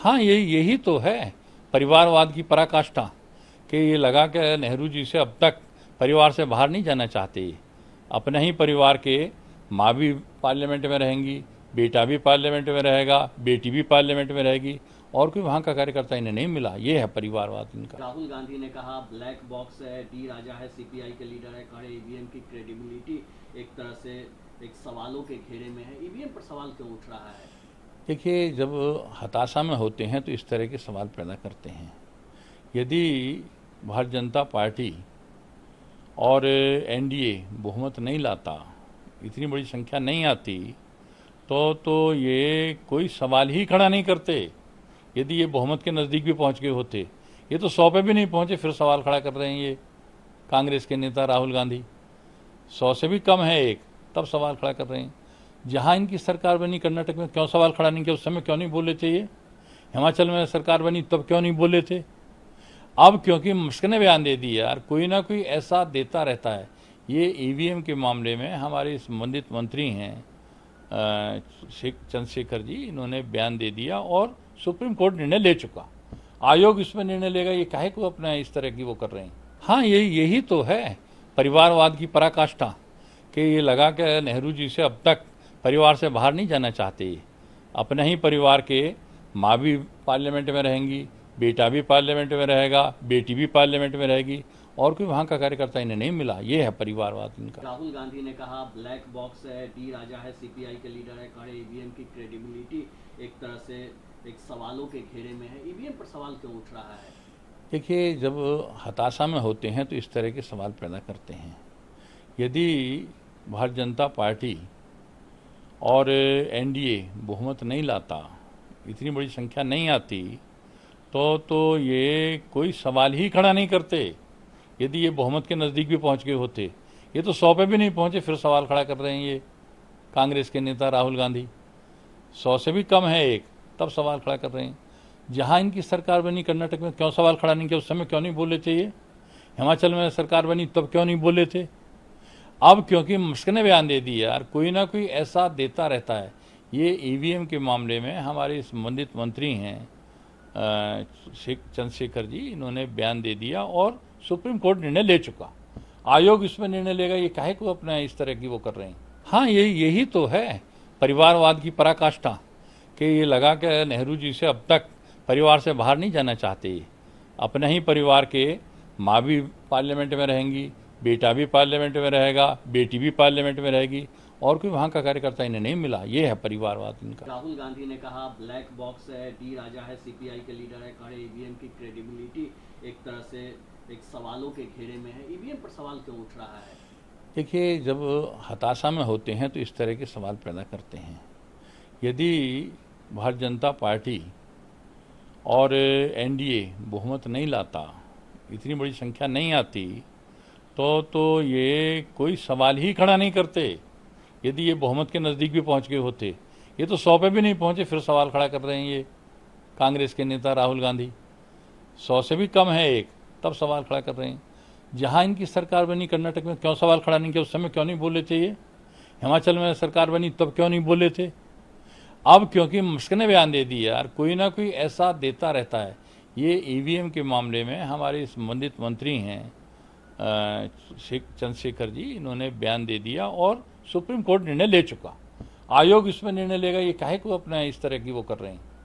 हाँ, यही तो है परिवारवाद की पराकाष्ठा कि ये लगा कि नेहरू जी से अब तक परिवार से बाहर नहीं जाना चाहते। अपने ही परिवार के माँ भी पार्लियामेंट में रहेंगी, बेटा भी पार्लियामेंट में रहेगा, बेटी भी पार्लियामेंट में रहेगी, और कोई वहाँ का कार्यकर्ता इन्हें नहीं मिला। ये है परिवारवाद इनका। राहुल गांधी ने कहा ब्लैक बॉक्स है, डी राजा है, सीपीआई के लीडर है, कहे ईवीएम की क्रेडिबिलिटी एक तरह से एक सवालों के घेरे में है। ईवीएम पर सवाल क्यों उठ रहा है? देखिए, जब हताशा में होते हैं तो इस तरह के सवाल पैदा करते हैं। यदि भारतीय जनता पार्टी और एनडीए बहुमत नहीं लाता, इतनी बड़ी संख्या नहीं आती, तो ये कोई सवाल ही खड़ा नहीं करते। यदि ये बहुमत के नज़दीक भी पहुंच गए होते, ये तो 100 पे भी नहीं पहुंचे, फिर सवाल खड़ा कर रहे हैं ये कांग्रेस के नेता राहुल गांधी। 100 से भी कम है एक, तब सवाल खड़ा कर रहे हैं। जहां इनकी सरकार बनी कर्नाटक में, क्यों सवाल खड़ा नहीं किया? उस समय क्यों नहीं बोले थे ये? हिमाचल में सरकार बनी तब क्यों नहीं बोले थे? अब क्योंकि मुश्किल ने बयान दे दी यार, कोई ना कोई ऐसा देता रहता है। ये ईवीएम के मामले में हमारे संबंधित मंत्री हैं चंद्रशेखर जी, इन्होंने बयान दे दिया और सुप्रीम कोर्ट निर्णय ले चुका। आयोग इसमें निर्णय लेगा, ये काहे को अपना इस तरह की वो कर रहे हैं। हाँ, यही तो है परिवारवाद की पराकाष्ठा कि ये लगा कि नेहरू जी से अब तक परिवार से बाहर नहीं जाना चाहते। अपने ही परिवार के माँ भी पार्लियामेंट में रहेंगी, बेटा भी पार्लियामेंट में रहेगा, बेटी भी पार्लियामेंट में रहेगी, और कोई वहाँ का कार्यकर्ता इन्हें नहीं मिला। ये है परिवारवाद इनका। राहुल गांधी ने कहा ब्लैक बॉक्स है, डी राजा है, सीपीआई के लीडर है, कहे ईवीएम की क्रेडिबिलिटी एक तरह से एक सवालों के घेरे में है। ईवीएम पर सवाल क्यों उठ रहा है? देखिए, जब हताशा में होते हैं तो इस तरह के सवाल पैदा करते हैं। यदि भारतीय जनता पार्टी और एनडीए बहुमत नहीं लाता, इतनी बड़ी संख्या नहीं आती, तो ये कोई सवाल ही खड़ा नहीं करते। यदि ये बहुमत के नज़दीक भी पहुंच गए होते, ये तो 100 पे भी नहीं पहुंचे, फिर सवाल खड़ा कर रहे हैं ये कांग्रेस के नेता राहुल गांधी। 100 से भी कम है एक, तब सवाल खड़ा कर रहे हैं। जहां इनकी सरकार बनी कर्नाटक में, क्यों सवाल खड़ा नहीं किया? उस समय क्यों नहीं बोले थे ये? हिमाचल में सरकार बनी तब क्यों नहीं बोले थे? अब क्योंकि मुश्किल ने बयान दे दी यार, कोई ना कोई ऐसा देता रहता है। ये ईवीएम के मामले में हमारे संबंधित मंत्री हैं चंद्रशेखर जी, इन्होंने बयान दे दिया और सुप्रीम कोर्ट निर्णय ले चुका। आयोग इसमें निर्णय लेगा, ये काहे को अपना इस तरह की वो कर रहे हैं। हाँ, यही तो है परिवारवाद की पराकाष्ठा कि ये लगा कि नेहरू जी से अब तक परिवार से बाहर नहीं जाना चाहते। अपने ही परिवार के माँ भी पार्लियामेंट में रहेंगी, बेटा भी पार्लियामेंट में रहेगा, बेटी भी पार्लियामेंट में रहेगी, और कोई वहाँ का कार्यकर्ता इन्हें नहीं मिला। ये है परिवारवाद इनका। राहुल गांधी ने कहा ब्लैक बॉक्स है, डी राजा है, सीपीआई के लीडर है, कहे ईवीएम की क्रेडिबिलिटी एक तरह से एक सवालों के घेरे में है। ईवीएम पर सवाल क्यों उठ रहा है? देखिए, जब हताशा में होते हैं तो इस तरह के सवाल पैदा करते हैं। यदि भारतीय जनता पार्टी और एनडीए बहुमत नहीं लाता, इतनी बड़ी संख्या नहीं आती, तो ये कोई सवाल ही खड़ा नहीं करते। यदि ये बहुमत के नज़दीक भी पहुंच गए होते, ये तो 100 पे भी नहीं पहुंचे, फिर सवाल खड़ा कर रहे हैं ये कांग्रेस के नेता राहुल गांधी। 100 से भी कम है एक, तब सवाल खड़ा कर रहे हैं। जहां इनकी सरकार बनी कर्नाटक में, क्यों सवाल खड़ा नहीं किया? उस समय क्यों नहीं बोले थे ये? हिमाचल में सरकार बनी तब क्यों नहीं बोले थे? अब क्योंकि मुश्किल ने बयान दे दी यार, कोई ना कोई ऐसा देता रहता है। ये ईवीएम के मामले में हमारे संबंधित मंत्री हैं चंद्रशेखर जी, इन्होंने बयान दे दिया और सुप्रीम कोर्ट निर्णय ले चुका। आयोग इसमें निर्णय लेगा, ये काहे को अपना इस तरह की वो कर रहे हैं।